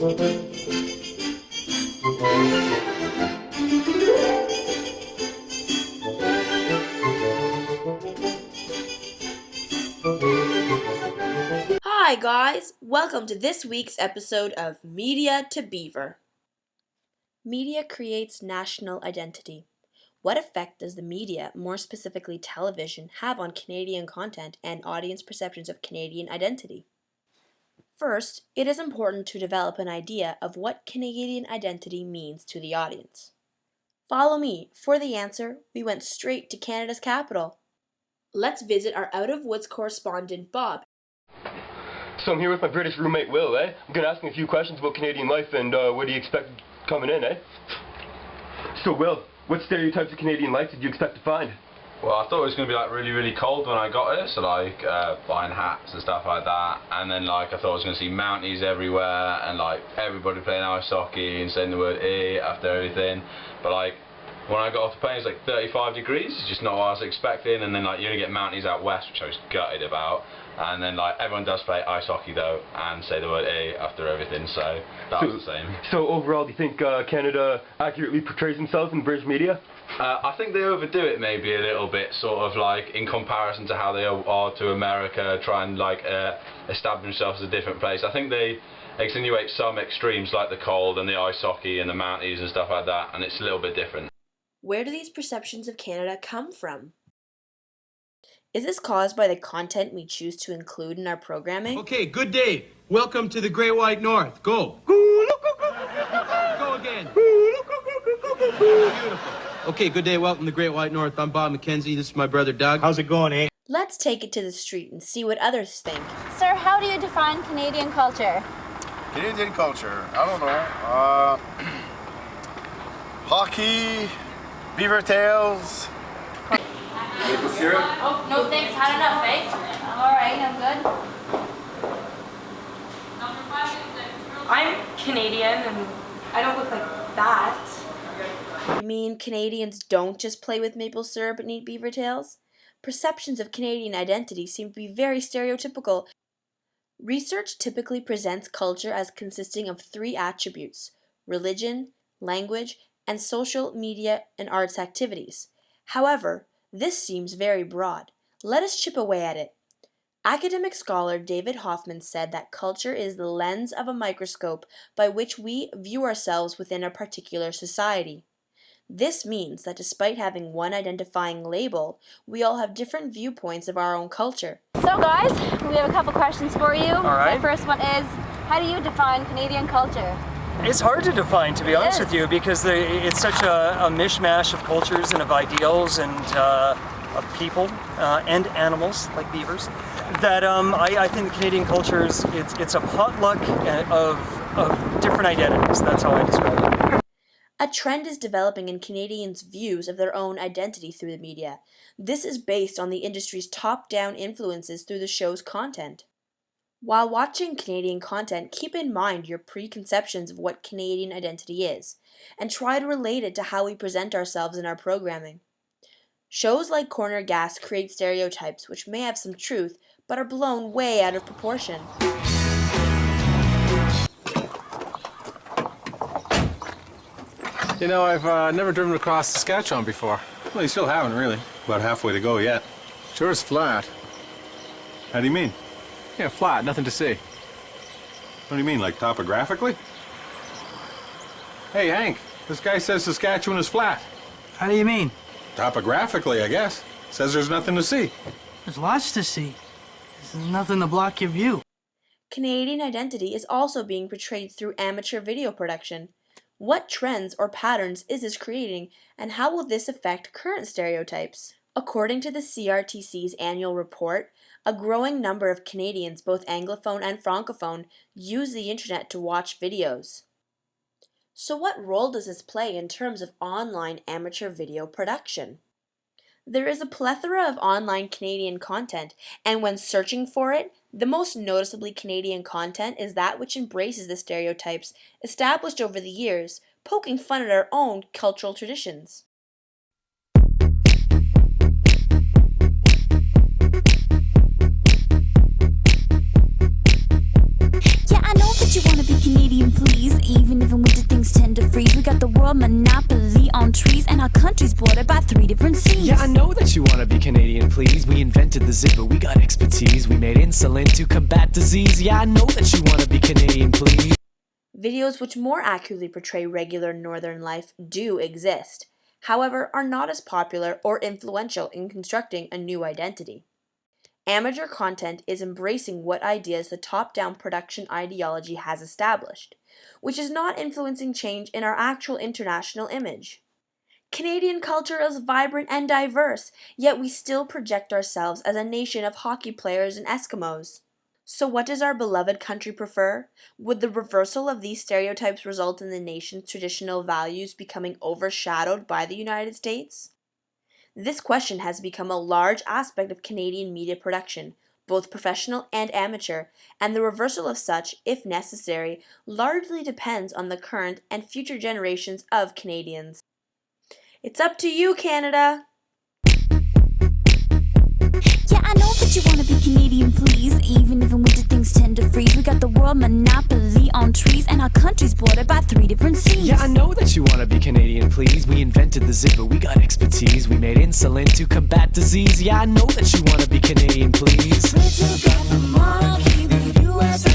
Hi guys, welcome to this week's episode of Media to Beaver. Media creates national identity. What effect does the media, more specifically television, have on Canadian content and audience perceptions of Canadian identity? First, it is important to develop an idea of what Canadian identity means to the audience. Follow me. For the answer, we went straight to Canada's capital. Let's visit our out-of-woods correspondent, Bob. So I'm here with my British roommate, Will, eh? I'm gonna ask him a few questions about Canadian life and what do you expect coming in, eh? So, Will, what stereotypes of Canadian life did you expect to find? Well, I thought it was going to be like really cold when I got here, so like buying hats and stuff like that, and then like I thought I was going to see Mounties everywhere and like everybody playing ice hockey and saying the word "eh" after everything, but like when I got off the plane it's like 35 degrees, it's just not what I was expecting, and then like you only get Mounties out west, which I was gutted about, and then like everyone does play ice hockey though and say the word "eh" after everything, so that was the same. So overall, do you think Canada accurately portrays themselves in British media? I think they overdo it maybe a little bit, sort of like in comparison to how they are to America, try and like establish themselves as a different place. I think they extenuate some extremes like the cold and the ice hockey and the Mounties and stuff like that, and it's a little bit different. Where do these perceptions of Canada come from? Is this caused by the content we choose to include in our programming? Okay, good day. Welcome to the Great White North. Go. Go again. Beautiful. Okay, good day. Welcome to the Great White North. I'm Bob McKenzie. This is my brother Doug. How's it going, eh? Let's take it to the street and see what others think. Sir, how do you define Canadian culture? Canadian culture? I don't know. Hockey, beaver tails. Maple syrup? Oh, no thanks. Had enough, eh? All right, I'm good. I'm Canadian and I don't look like that. You mean Canadians don't just play with maple syrup and eat beaver tails? Perceptions of Canadian identity seem to be very stereotypical. Research typically presents culture as consisting of three attributes: religion, language, and social, media, and arts activities. However, this seems very broad. Let us chip away at it. Academic scholar David Hoffman said that culture is the lens of a microscope by which we view ourselves within a particular society. This means that despite having one identifying label, we all have different viewpoints of our own culture. So guys, we have a couple questions for you. All right. My first one is, how do you define Canadian culture? It's hard to define, to be honest with you, because it's such a mishmash of cultures and of ideals and of people and animals, like beavers, that I think Canadian culture is it's a potluck of different identities. That's how I describe it. A trend is developing in Canadians' views of their own identity through the media. This is based on the industry's top-down influences through the show's content. While watching Canadian content, keep in mind your preconceptions of what Canadian identity is, and try to relate it to how we present ourselves in our programming. Shows like Corner Gas create stereotypes which may have some truth, but are blown way out of proportion. You know, I've never driven across Saskatchewan before. Well, you still haven't, really. About halfway to go yet. Sure is flat. How do you mean? Yeah, flat, nothing to see. What do you mean, like topographically? Hey, Hank, this guy says Saskatchewan is flat. How do you mean? Topographically, I guess. Says there's nothing to see. There's lots to see. There's nothing to block your view. Canadian identity is also being portrayed through amateur video production. What trends or patterns is this creating, and how will this affect current stereotypes? According to the CRTC's annual report, a growing number of Canadians, both Anglophone and Francophone, use the internet to watch videos. So what role does this play in terms of online amateur video production? There is a plethora of online Canadian content, and when searching for it, the most noticeably Canadian content is that which embraces the stereotypes established over the years, poking fun at our own cultural traditions. Yeah, I know that you want to be Canadian, please. world monopoly on trees, and our country's bordered by 3 different seas. Yeah, I know that you wanna be Canadian, please. We invented the zipper, we got expertise. We made insulin to combat disease. Yeah, I know that you wanna be Canadian, please. Videos which more accurately portray regular northern life do exist, however, are not as popular or influential in constructing a new identity. Amateur content is embracing what ideas the top-down production ideology has established, which is not influencing change in our actual international image. Canadian culture is vibrant and diverse, yet we still project ourselves as a nation of hockey players and Eskimos. So what does our beloved country prefer? Would the reversal of these stereotypes result in the nation's traditional values becoming overshadowed by the United States? This question has become a large aspect of Canadian media production, both professional and amateur, and the reversal of such, if necessary, largely depends on the current and future generations of Canadians. It's up to you, Canada! Yeah, I know that you wanna be Canadian, please. Even if in winter things tend to freeze, we got the world monopoly on trees, and our country's bordered by 3 different seas. Yeah, I know that you wanna be Canadian, please. We invented the zipper, we got expertise. We made insulin to combat disease. Yeah, I know that you wanna be Canadian, please. We're together, monarchy, the USA.